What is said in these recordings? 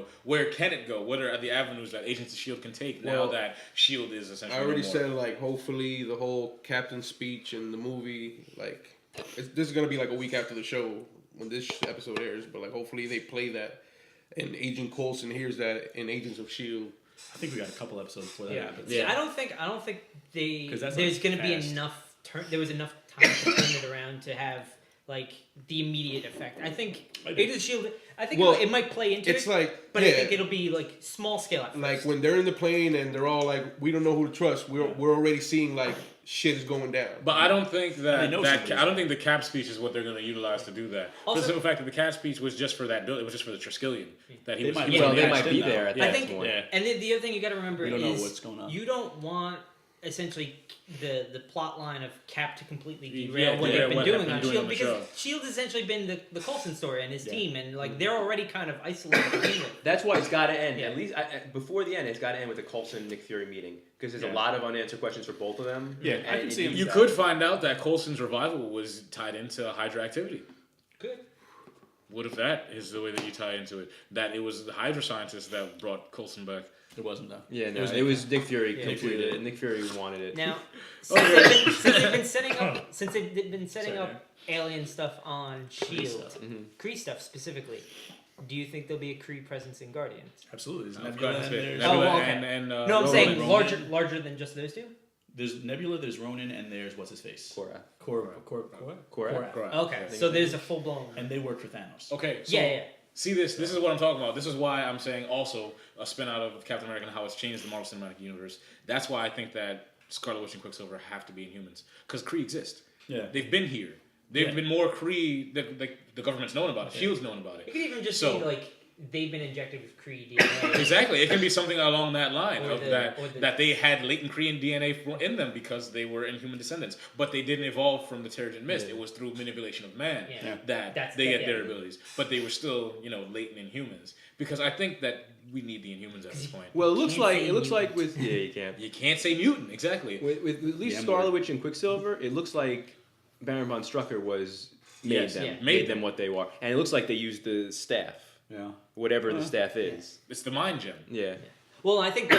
go? Where can it go? What are the avenues that Agents of S.H.I.E.L.D. can take now that S.H.I.E.L.D. is essentially I already no more? said, like, hopefully the whole captain speech in the movie, like, this is going to be like a week after the show when this episode airs, but, like, hopefully they play that and Agent Coulson hears that in Agents of S.H.I.E.L.D. I think we got a couple episodes before that happens. Yeah. I don't think there's like going to be fast. enough. There was enough time to turn it around to have like the immediate effect. I think Agents of S.H.I.E.L.D. I think it might play into it's it. like, but I think it'll be like small scale at first. Like when they're in the plane and they're all like, we don't know who to trust. We're already seeing like shit is going down. But I don't think I don't think the Cap speech is what they're going to utilize to do that. For the simple fact that the Cap speech was just for that bill. It was just for the Triskelion that he was. They might be there at that point. And the other thing you got to remember we don't is know what's going on. You don't want essentially the plot line of Cap to completely derail what they've been doing on S.H.I.E.L.D. because S.H.I.E.L.D. has essentially been the Coulson story and his team, and like they're already kind of isolated. That's why it's got to end. At least before the end, it's got to end with the Coulson Nick Fury meeting because there's a lot of unanswered questions for both of them. Yeah, I can see. You could find out that Coulson's revival was tied into Hydra activity. Good. What if that is the way that you tie into it? That it was the Hydra scientists that brought Coulson back. It wasn't though. Yeah, no, it was Nick Fury completed it. Nick Fury wanted it. Now, since they've been setting up alien stuff on S.H.I.E.L.D., Kree stuff specifically, do you think there'll be a Kree presence in Guardians? Absolutely. There's Nebula and no, I'm saying larger than just those two? There's Nebula, there's Ronan, and there's what's his face? Korak. Okay, so there's a full blown. And they work for Thanos. Okay, so see this is what I'm talking about. This is why I'm saying also a spin out of Captain America and how it's changed the Marvel Cinematic Universe. That's why I think that Scarlet Witch and Quicksilver have to be Inhumans because Kree exist. Yeah, they've been here. They've been more Kree. The government's known about it. S.H.I.E.L.'s known about it. It could even just be like they've been injected with Kree DNA. Exactly. It can be something along that line that they had latent Kree DNA in them because they were Inhuman descendants, but they didn't evolve from the Terrigen Mist. It was through manipulation of man that they get their abilities, but they were still latent Inhumans because I think that we need the Inhumans at this point. Well, it looks like with you can't say mutant exactly with at least Scarlet Witch and Quicksilver. It looks like Baron von Strucker was made them what they were, and it looks like they used the staff. Yeah. Whatever the staff is. It's the mind gem. Yeah. Well, I think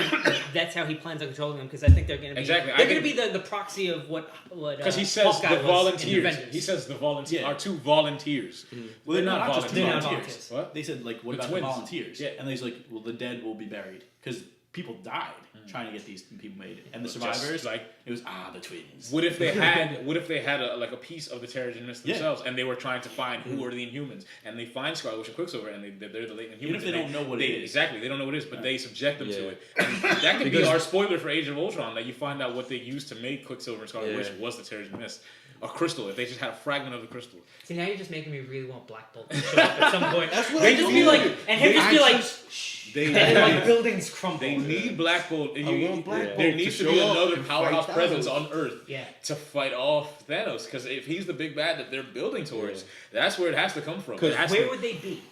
that's how he plans on controlling them because I think they're going to be they're going to be the proxy of what because he says the volunteers. He says the volunteers are two volunteers. Mm-hmm. Well, they're not just volunteers. What? They said like what about the volunteers? Yeah. And he's like, well, the dead will be buried because people died trying to get these people made, and the survivors it was the twins. What if they had a piece of the Terrigen Mist themselves, and they were trying to find who are the Inhumans, and they find Scarlet Witch and Quicksilver, and they're the latent Inhumans. Even if they don't know what it is, exactly, they don't know what it is, but they subject them to it. And that could be our spoiler for Age of Ultron, that you find out what they used to make Quicksilver and Scarlet Witch was the Terrigen Mist. A crystal, if they just had a fragment of the crystal. See, now you're just making me really want Black Bolt to show up at some point. That's what they just be like, and him just be like, shh. And then like buildings crumble. They need Black Bolt. There needs to be another powerhouse presence on Earth to fight off Thanos. Because if he's the big bad that they're building towards, that's where it has to come from. Where would they be?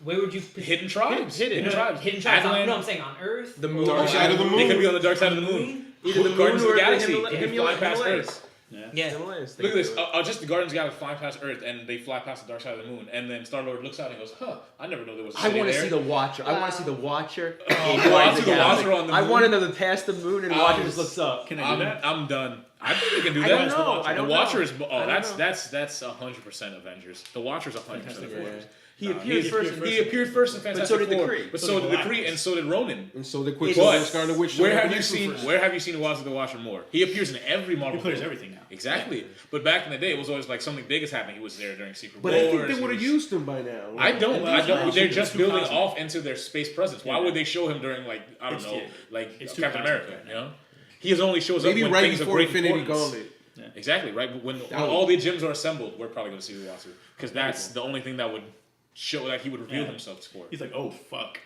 Where would you hidden tribes? Hidden tribes. No, I'm saying on Earth. The moon. Dark side of the moon. They could be on the dark side of the moon. Either the Guardians of the Galaxy. They can fly past Earth. Yeah. Look at this. Just the Guardians of the Galaxy fly past Earth, and they fly past the dark side of the moon, and then Star-Lord looks out and goes, I never know there was a city I want to there." see the Watcher. I want to see the Watcher. I see the Watcher on the moon. I want to know the past the moon, and Watcher just looks up. Can I do that? I'm done. I think they can do that. I don't know. The Watcher is... that's 100% Avengers. The Watcher's 100% Avengers. He appeared first in Fantastic Four. But so did the Kree. But so did the Kree, and so did Ronan. And so did Quicksilver and Scarlet Witch. Where have you seen Watcher the Watcher more? He appears in every Marvel movie. He plays everything now. Exactly. But back in the day, it was always like something big is happening. He was there during Secret Wars. But I think they would have used him by now. I don't. They're just building off into their space presence. Why would they show him during Captain America? You know, he only shows up when things are great importance. Yeah. Exactly, right? When all the gems are assembled, we're probably going to see the Watcher. Because that's the only thing that would show that he would reveal himself for. He's like, oh fuck.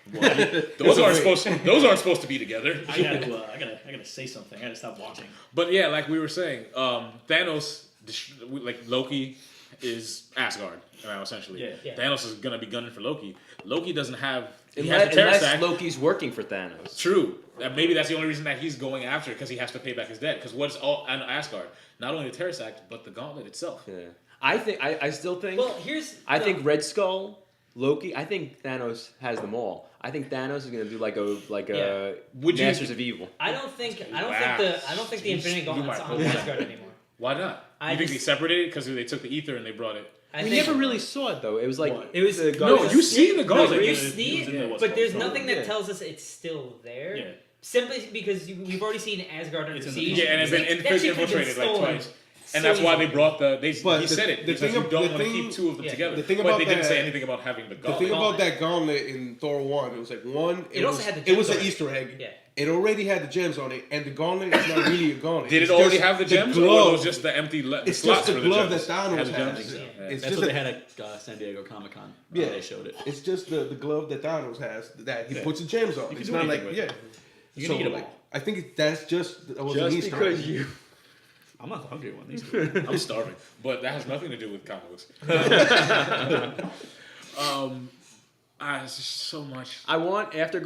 Those aren't supposed to be together. I gotta say something. I gotta stop watching. But yeah, like we were saying, Thanos, like Loki, is Asgard now essentially. Yeah. Thanos is gonna be gunning for Loki. Loki doesn't have. Unless Loki's working for Thanos. True. Maybe that's the only reason that he's going after it, because he has to pay back his debt. Because what's all on Asgard? Not only the Terrasact, but the Gauntlet itself. Yeah. I still think. Well, I think Red Skull Loki. I think Thanos has them all. I think Thanos is gonna do like a Masters of Evil. I don't think the Infinity Gauntlet's on Asgard anymore. Why not? You think they separated it because they took the ether and they brought it? We never really saw it though. It was like you see the gauntlet. You see it, but there's nothing that tells us it's still there. Yeah. Simply because we've already seen Asgard under siege. Yeah, and it's been infiltrated like twice. And that's why they brought he said it. Because you don't want to keep two of them together. But they didn't say anything about having the gauntlet. The thing about that gauntlet in Thor 1, it was like it was an Easter egg. Yeah. It already had the gems on it, and the gauntlet is not really a gauntlet. Did it already have the gems, or was it just the empty it's slots just the for the glove gems? that Thanos That's has. just what they had at San Diego Comic-Con. Yeah, they showed it. It's just the glove that Thanos has that he puts the gems on. It's not like You can eat them all. I think that's just an Easter egg. I'm not hungry one these. I'm starving, but that has nothing to do with comic books. It's just so much. I want after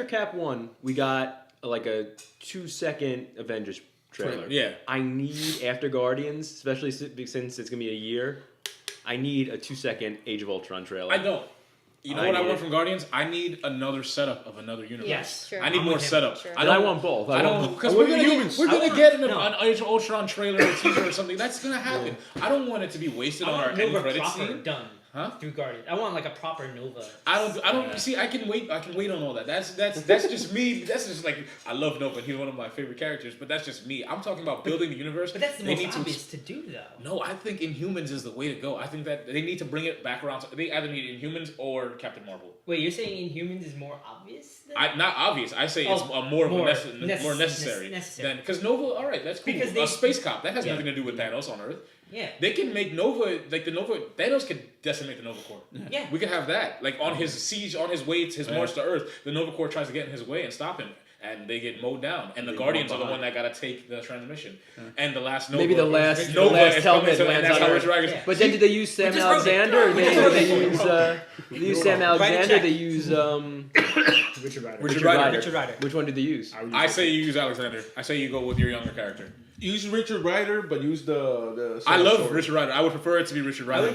Cap 1, we got like a 2-second Avengers trailer. Yeah. I need after Guardians, especially since it's gonna be a year. I need a 2-second Age of Ultron trailer. I don't. You know what I want from Guardians? I need another setup of another universe. Yes, sure. I need more setup. Sure. I want both. I don't because we're gonna get an Age of Ultron trailer or teaser or something. That's gonna happen. I don't want it to be wasted on our end credits scene. Done. Through Guardians. I want like a proper Nova. I don't see. I can wait on all that. That's just me. That's just like I love Nova. He's one of my favorite characters. But that's just me. I'm talking about building the universe. But that's the most obvious to do, though. No, I think Inhumans is the way to go. I think that they need to bring it back around. They either need Inhumans or Captain Marvel. Wait, you're saying Inhumans is more obvious? Not obvious. I say it's more necessary. Than because Nova. All right, that's cool. Because a space cop that has nothing to do with Thanos on Earth. Yeah, they can make Nova like the Nova. Thanos could decimate the Nova Corps. Yeah, we could have that. Like on his siege, on his way to his march to Earth, the Nova Corps tries to get in his way and stop him, and they get mowed down. And the Guardians are the one that got to take the transmission. And the last Nova, maybe the last helmet lands on Earth. But then did they use Sam Alexander? Or they use Sam Alexander. They use Richard Rider. Which one did they use? I say you use Alexander. I say you go with your younger character. Use Richard Rider, but use the I love Richard Rider. I would prefer it to be Richard Rider.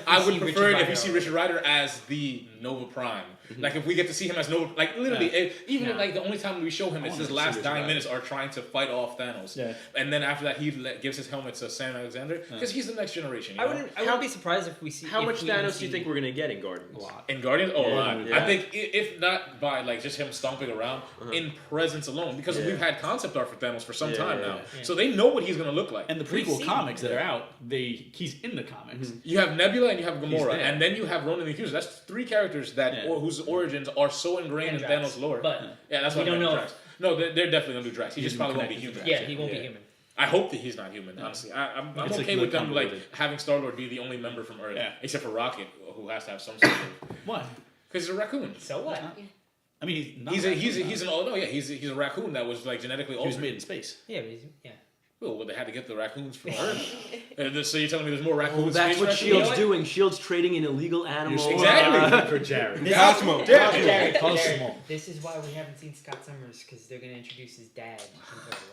I would prefer it if you see Richard Rider as the Nova Prime. Mm-hmm. Like if we get to see him as Nova, like literally, even like the only time we show him, it's his last dying minutes are trying to fight off Thanos. Yeah. And then after that, he gives his helmet to Sam Alexander because he's the next generation. I wouldn't be surprised if we see. How much Thanos do you think we're gonna get in Guardians? A lot. In Guardians, a lot. Yeah. I think if not by like just him stomping around in presence alone, because we've had concept art for Thanos for some time now, so they know what he's gonna look like. And the prequel comics that are out, he's in the comics. Mm-hmm. You have Nebula and you have Gamora, and then you have Ronan the Accuser. That's 3 characters whose origins are so ingrained in Thanos' lore. But that's why we don't know. Drax. No, they're definitely gonna do Drax. He just probably won't be human. Yeah, he won't be human. I hope that he's not human. Honestly, I'm okay with them having Star-Lord be the only member from Earth, except for Rocket, who has to have some sort of. Why? Because he's a raccoon. So what? I mean, he's a raccoon that was like genetically altered. He was made in space. Yeah, Well, they had to get the raccoons from Earth. So you're telling me there's more raccoons? Oh, that's what S.H.I.E.L.D.'s doing. S.H.I.E.L.D.'s trading in illegal animals. Exactly. For Jared. Cosmo. Jared. This is why we haven't seen Scott Summers, because they're going to introduce his dad.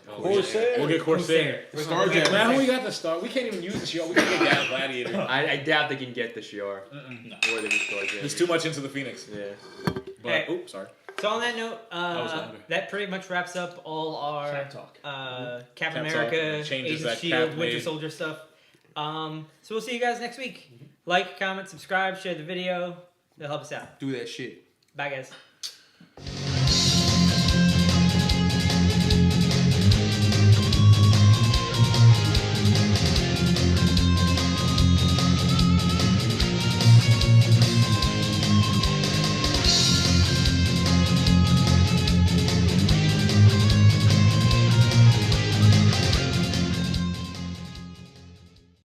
Corsair. We'll get Corsair. Starjack. Man, we got the Star. We can't even use the Shi'ar. We can get that Gladiator. I doubt they can get the Shi'ar. No. Or they can Starjack. It's too much into the Phoenix. Yeah. But, oops, sorry. So on that note, that pretty much wraps up all our Captain America, Age of S.H.I.E.L.D., Winter Soldier stuff. So we'll see you guys next week. Like, comment, subscribe, share the video. That'll help us out. Do that shit. Bye, guys.